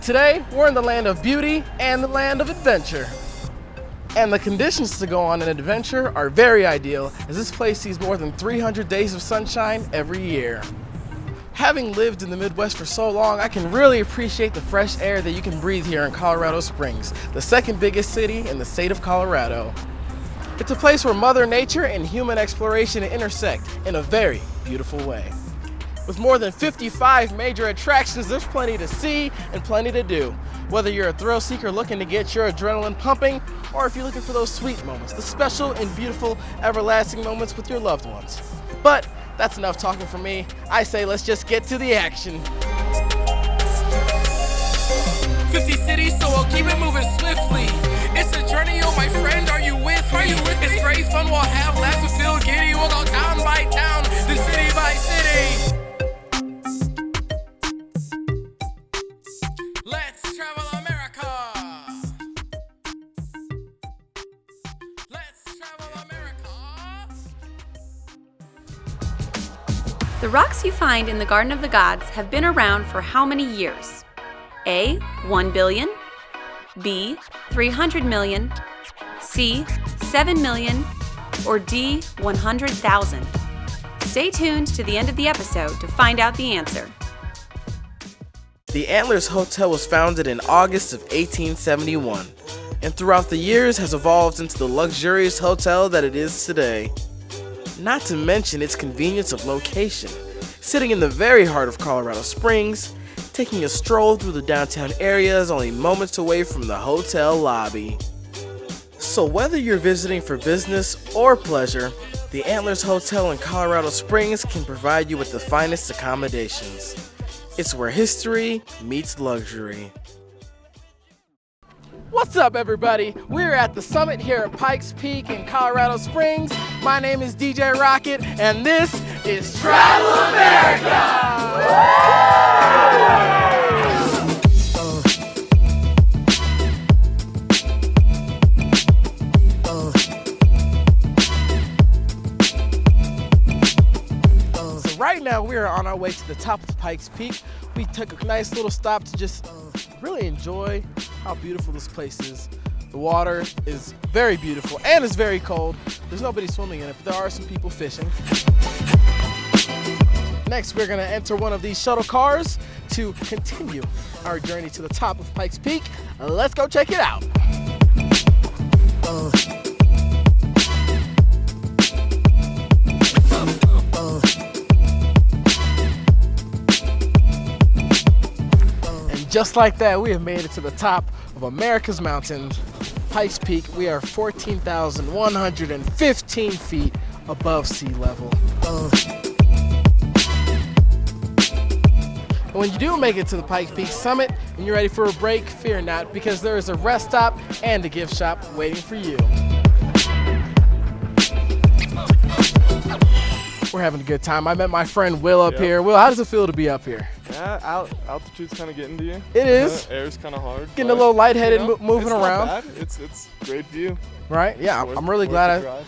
Today, we're in the land of beauty and the land of adventure. And the conditions to go on an adventure are very ideal, as this place sees more than 300 days of sunshine every year. Having lived in the Midwest for so long, I can really appreciate the fresh air that you can breathe here in Colorado Springs, the second biggest city in the state of Colorado. It's a place where Mother Nature and human exploration intersect in a very beautiful way. With more than 55 major attractions, there's plenty to see and plenty to do. Whether you're a thrill seeker looking to get your adrenaline pumping, or if you're looking for those sweet moments, the special and beautiful everlasting moments with your loved ones. But that's enough talking for me. I say let's just get to the action. 50 cities, so I'll keep it moving swiftly. It's a journey, oh my friend, are you with me? It's great fun, we'll have laughs, we'll feel giddy. We'll go town by town, then city by city. Let's travel America. Let's travel America. The rocks you find in the Garden of the Gods have been around for how many years? A. 1 billion, B. 300 million, C. 7 million, or D. 100,000. Stay tuned to the end of the episode to find out the answer. The Antlers Hotel was founded in August of 1871, and throughout the years has evolved into the luxurious hotel that it is today. Not to mention its convenience of location, sitting in the very heart of Colorado Springs. Taking a stroll through the downtown area is only moments away from the hotel lobby. So whether you're visiting for business or pleasure, the Antlers Hotel in Colorado Springs can provide you with the finest accommodations. It's where history meets luxury. What's up, everybody? We're at the summit here at Pikes Peak in Colorado Springs. My name is DJ Rocket, and this is Travel America! Right now, we are on our way to the top of Pikes Peak. We took a nice little stop to just really enjoy how beautiful this place is. The water is very beautiful and it's very cold. There's nobody swimming in it, but there are some people fishing. Next, we're gonna enter one of these shuttle cars to continue our journey to the top of Pikes Peak. Let's go check it out. Just like that, we have made it to the top of America's mountain, Pikes Peak. We are 14,115 feet above sea level. And when you do make it to the Pikes Peak summit and you're ready for a break, fear not, because there is a rest stop and a gift shop waiting for you. We're having a good time. I met my friend Will up here. Will, how does it feel to be up here? Yeah, altitude's kind of getting to you. It is. Air's kind of hard. Getting a little lightheaded, moving it's around. Not bad. It's great view. Right? Yeah, I'm really glad I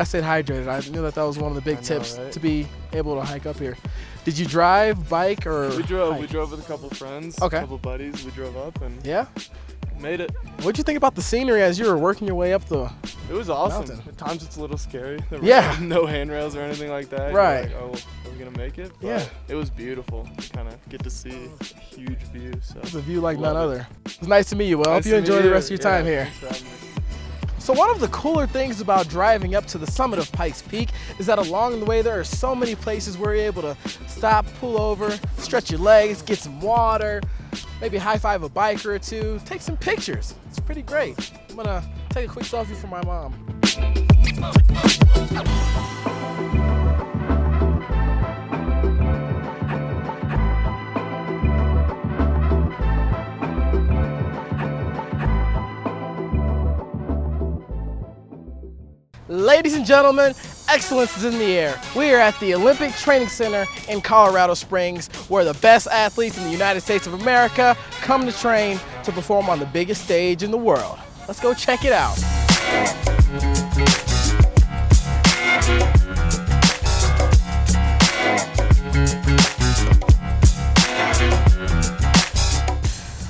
stayed hydrated. I knew that was one of the big tips, right? To be able to hike up here. Did you drive, bike, or We drove. hike? We drove with a couple friends. Okay. A couple buddies. We drove up and made it. What'd you think about the scenery as you were working your way up the It was awesome. mountain? At times it's a little scary. There Yeah. were no handrails or anything like that. Right. You're like, oh, are we gonna make it? But Yeah. It was beautiful. You kind of get to see a huge view. So It's a view like none Love it. other. It's nice to meet you, Will. I hope Nice you to enjoy meet the you. rest of your time here. Thanks for having me. So one of the cooler things about driving up to the summit of Pikes Peak is that along the way there are so many places where you're able to stop, pull over, stretch your legs, get some water, maybe high-five a biker or two, take some pictures. It's pretty great. I'm gonna take a quick selfie for my mom. Ladies and gentlemen, excellence is in the air. We are at the Olympic Training Center in Colorado Springs, where the best athletes in the United States of America come to train to perform on the biggest stage in the world. Let's go check it out.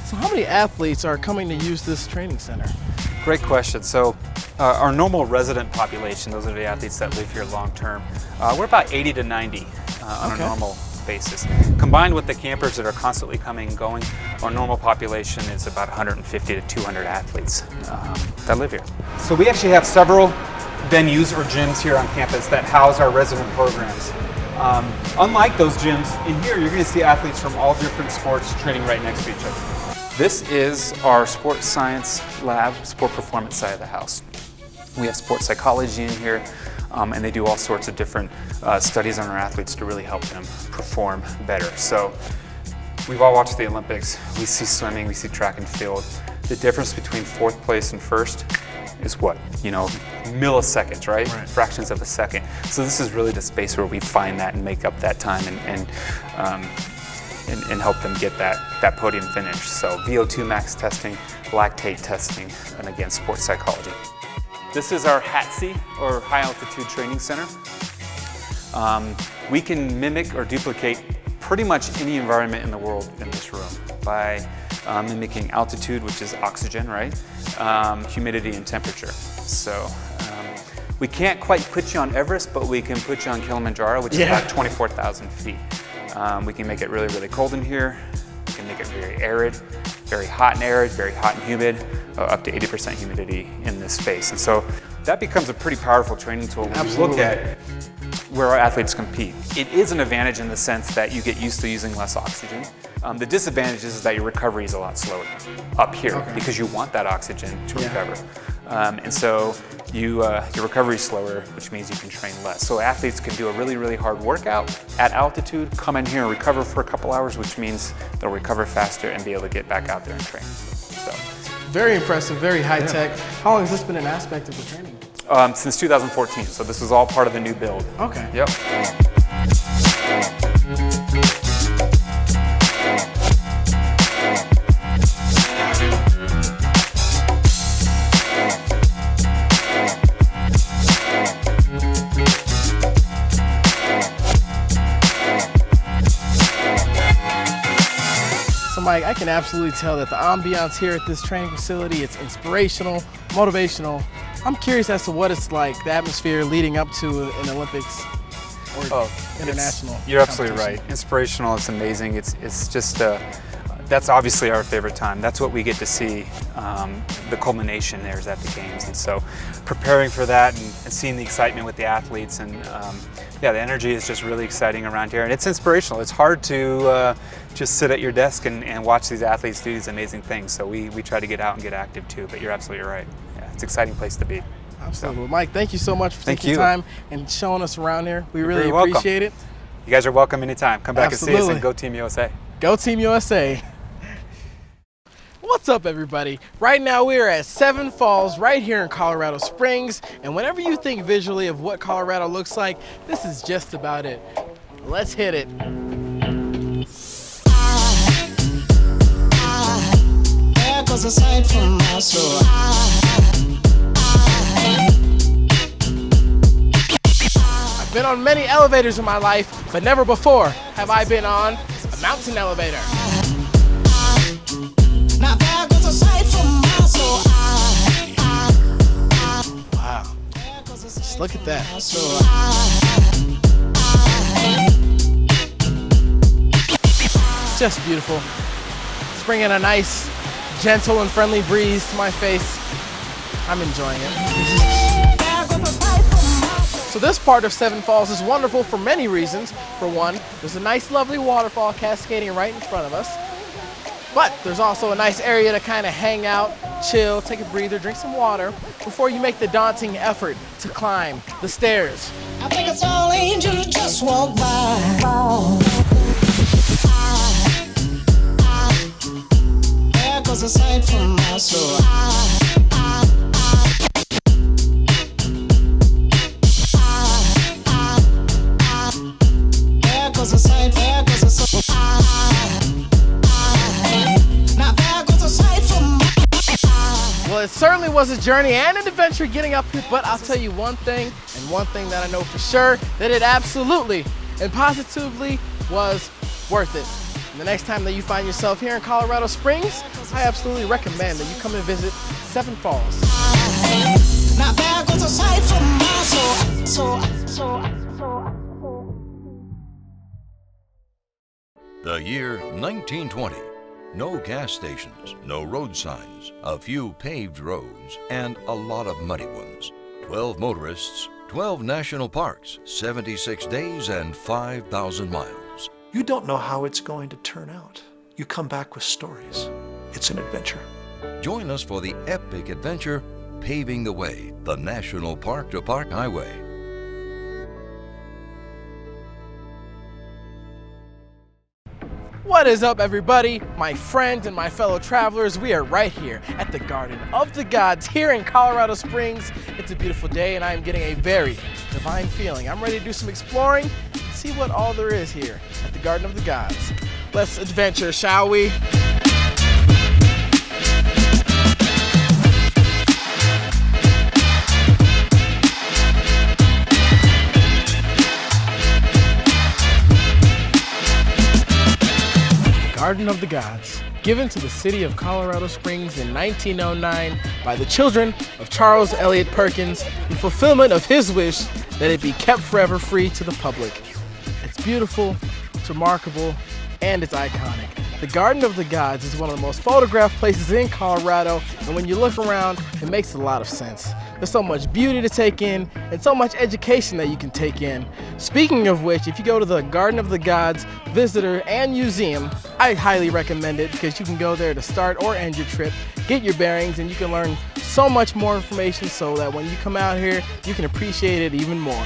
So how many athletes are coming to use this training center? Great question. So our normal resident population, those are the athletes that live here long term, we're about 80 to 90 on a normal basis. Combined with the campers that are constantly coming and going, our normal population is about 150 to 200 athletes that live here. So we actually have several venues or gyms here on campus that house our resident programs. Unlike those gyms, in here you're going to see athletes from all different sports training right next to each other. This is our sports science lab, sport performance side of the house. We have sports psychology in here, and they do all sorts of different studies on our athletes to really help them perform better. So we've all watched the Olympics. We see swimming, we see track and field. The difference between fourth place and first is what? You know, milliseconds, right? Fractions of a second. So this is really the space where we find that and make up that time and help them get that podium finish. So VO2 max testing, lactate testing, and again, sports psychology. This is our HATC, or High Altitude Training Center. We can mimic or duplicate pretty much any environment in the world in this room by mimicking altitude, which is oxygen, right? Humidity and temperature. So we can't quite put you on Everest, but we can put you on Kilimanjaro, which is about 24,000 feet. We can make it really, really cold in here. We can make it very arid, very hot and arid, very hot and humid, up to 80% humidity in this space. And so that becomes a pretty powerful training tool when you look at where our athletes compete. It is an advantage in the sense that you get used to using less oxygen. The disadvantage is that your recovery is a lot slower up here because you want that oxygen to recover. And so your recovery is slower, which means you can train less. So athletes can do a really, really hard workout at altitude, come in here and recover for a couple hours, which means they'll recover faster and be able to get back out there and train. So, very impressive, very high tech. How long has this been an aspect of the training? Since 2014, so this was all part of the new build. Okay. Yep. So Mike, I can absolutely tell that the ambiance here at this training facility, it's inspirational, motivational. I'm curious as to what it's like, the atmosphere leading up to an Olympics or international. You're absolutely right. Inspirational, it's amazing. It's just, that's obviously our favorite time. That's what we get to see. The culmination there is at the games. And so preparing for that and seeing the excitement with the athletes and yeah, the energy is just really exciting around here. And it's inspirational. It's hard to just sit at your desk and watch these athletes do these amazing things. So we try to get out and get active too, but you're absolutely right. Yeah, it's an exciting place to be. Absolutely. Well, Mike, thank you so much for taking time and showing us around here. We really appreciate it. You guys are welcome anytime. Come back and see us and go Team USA. Go Team USA. What's up, everybody? Right now we are at Seven Falls right here in Colorado Springs, and whenever you think visually of what Colorado looks like, this is just about it. Let's hit it. There goes a sight from my soul. I've been on many elevators in my life, but never before have I been on a mountain elevator. Now there goes a sight from my soul. Wow. Just look at that. It's just beautiful. It's bringing a nice, gentle and friendly breeze to my face. I'm enjoying it. So this part of Seven Falls is wonderful for many reasons. For one, there's a nice, lovely waterfall cascading right in front of us. But there's also a nice area to kind of hang out, chill, take a breather, drink some water before you make the daunting effort to climb the stairs. I think it's all angels just walk by. There goes a sight from my soul. There goes a sight, there goes a sight. Well, it certainly was a journey and an adventure getting up here, but I'll tell you one thing, and one thing that I know for sure, that it absolutely and positively was worth it. And the next time that you find yourself here in Colorado Springs, I absolutely recommend that you come and visit Seven Falls. Now there goes a sight for my soul. The year 1920. No gas stations, no road signs, a few paved roads, and a lot of muddy ones. 12 motorists, 12 national parks, 76 days, and 5,000 miles. You don't know how it's going to turn out. You come back with stories. It's an adventure. Join us for the epic adventure, Paving the Way, the National Park to Park Highway. What is up, everybody? My friends and my fellow travelers, we are right here at the Garden of the Gods here in Colorado Springs. It's a beautiful day and I'm getting a very divine feeling. I'm ready to do some exploring and see what all there is here at the Garden of the Gods. Let's adventure, shall we? Garden of the Gods, given to the city of Colorado Springs in 1909 by the children of Charles Eliot Perkins in fulfillment of his wish that it be kept forever free to the public. It's beautiful, it's remarkable, and it's iconic. The Garden of the Gods is one of the most photographed places in Colorado, and when you look around, it makes a lot of sense. There's so much beauty to take in, and so much education that you can take in. Speaking of which, if you go to the Garden of the Gods Visitor and Museum, I highly recommend it because you can go there to start or end your trip, get your bearings, and you can learn so much more information so that when you come out here, you can appreciate it even more.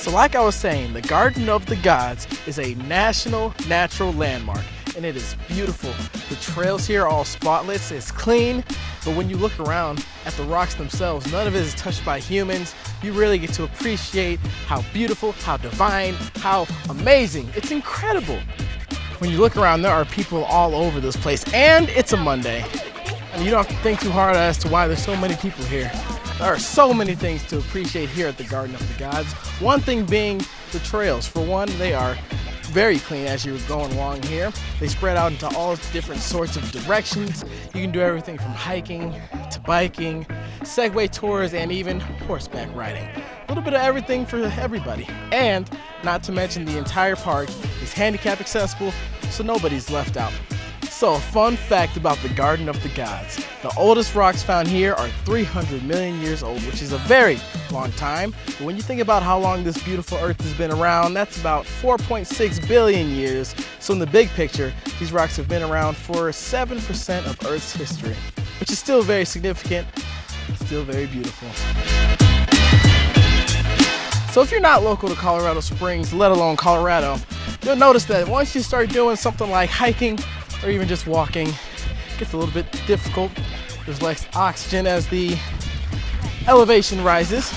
So like I was saying, the Garden of the Gods is a national natural landmark, and it is beautiful. The trails here are all spotless, it's clean, but when you look around at the rocks themselves, none of it is touched by humans. You really get to appreciate how beautiful, how divine, how amazing. It's incredible. When you look around, there are people all over this place, and it's a Monday. And you don't have to think too hard as to why there's so many people here. There are so many things to appreciate here at the Garden of the Gods. One thing being the trails. For one, they are very clean as you're going along here. They spread out into all different sorts of directions. You can do everything from hiking to biking, Segway tours, and even horseback riding. A little bit of everything for everybody. And not to mention the entire park is handicap accessible, so nobody's left out. So a fun fact about the Garden of the Gods. The oldest rocks found here are 300 million years old, which is a very long time. But when you think about how long this beautiful earth has been around, that's about 4.6 billion years. So in the big picture, these rocks have been around for 7% of Earth's history, which is still very significant, still very beautiful. So if you're not local to Colorado Springs, let alone Colorado, you'll notice that once you start doing something like hiking, or even just walking, it gets a little bit difficult. There's less oxygen as the elevation rises,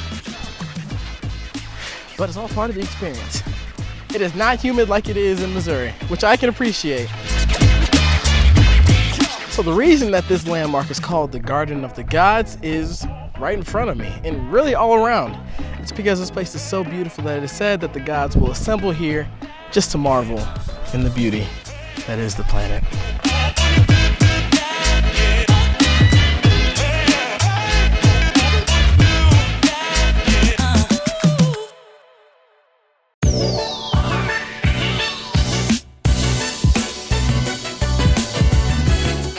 but it's all part of the experience. It is not humid like it is in Missouri, which I can appreciate. So the reason that this landmark is called the Garden of the Gods is right in front of me and really all around. It's because this place is so beautiful that it is said that the gods will assemble here just to marvel in the beauty that is the planet.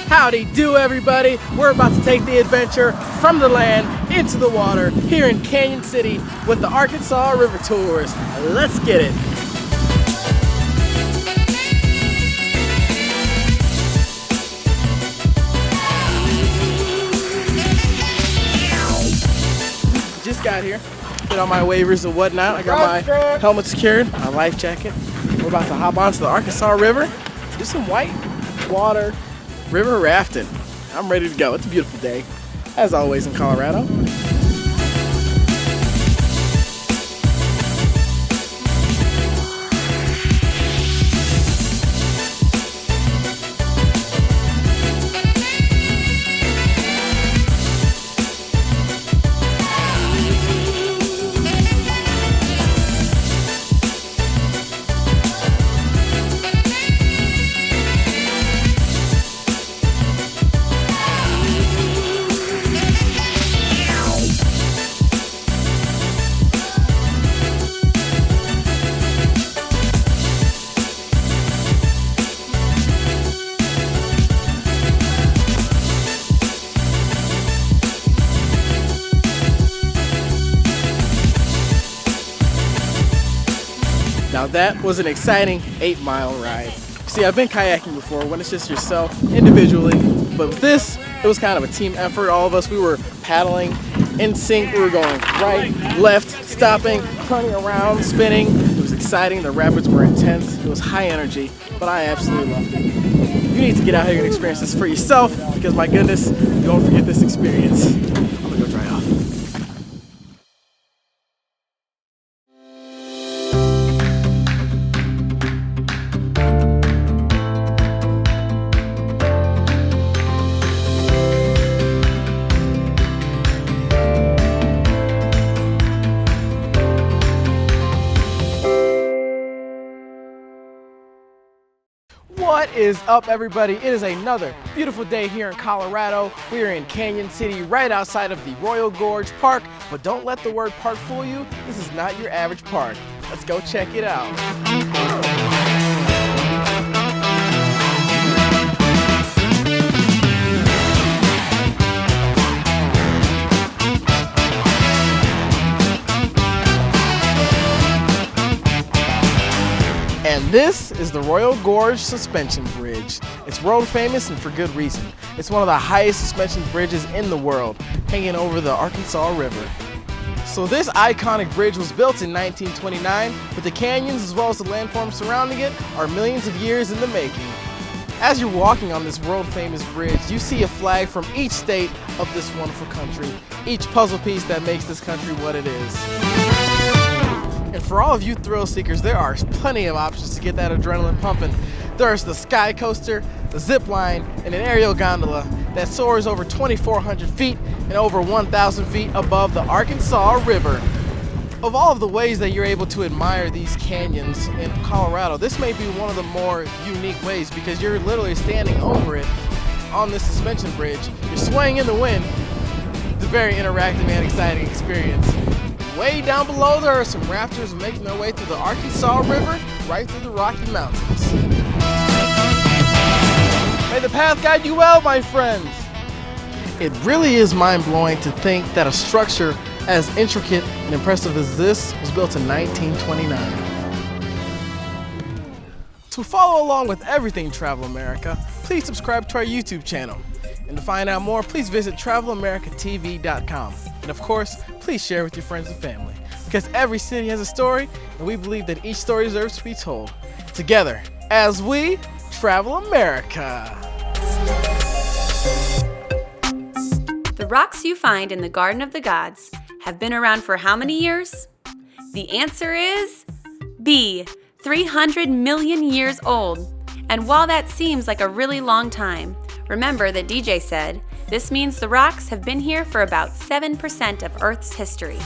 Howdy do, everybody. We're about to take the adventure from the land into the water here in Canyon City with the Arkansas River Tours. Let's get it. Just got here, put on my waivers and whatnot. I got my helmet secured, my life jacket. We're about to hop onto the Arkansas River, do some white water river rafting. I'm ready to go. It's a beautiful day, as always in Colorado. that was an exciting 8-mile ride. See, I've been kayaking before when it's just yourself individually, but with this, it was kind of a team effort. All of us, we were paddling in sync. We were going right, left, stopping, turning around, spinning. It was exciting. The rapids were intense. It was high energy, but I absolutely loved it. You need to get out here and experience this for yourself because, my goodness, you won't forget this experience. I'm gonna go dry off. What is up, everybody? It is another beautiful day here in Colorado. We are in Canyon City, right outside of the Royal Gorge Park. But don't let the word park fool you. This is not your average park. Let's go check it out. And this is the Royal Gorge Suspension Bridge. It's world famous and for good reason. It's one of the highest suspension bridges in the world, hanging over the Arkansas River. So this iconic bridge was built in 1929, but the canyons as well as the landforms surrounding it are millions of years in the making. As you're walking on this world famous bridge, you see a flag from each state of this wonderful country, each puzzle piece that makes this country what it is. And for all of you thrill seekers, there are plenty of options to get that adrenaline pumping. There's the sky coaster, the zip line, and an aerial gondola that soars over 2,400 feet and over 1,000 feet above the Arkansas River. Of all of the ways that you're able to admire these canyons in Colorado, this may be one of the more unique ways because you're literally standing over it on this suspension bridge. You're swaying in the wind. It's a very interactive and exciting experience. Way down below, there are some rafters making their way through the Arkansas River, right through the Rocky Mountains. May the path guide you well, my friends. It really is mind-blowing to think that a structure as intricate and impressive as this was built in 1929. To follow along with everything Travel America, please subscribe to our YouTube channel. And to find out more, please visit TravelAmericaTV.com. And of course, please share with your friends and family. Because every city has a story, and we believe that each story deserves to be told. Together, as we travel America. The rocks you find in the Garden of the Gods have been around for how many years? The answer is B, 300 million years old. And while that seems like a really long time, remember that DJ said, this means the rocks have been here for about 7% of Earth's history.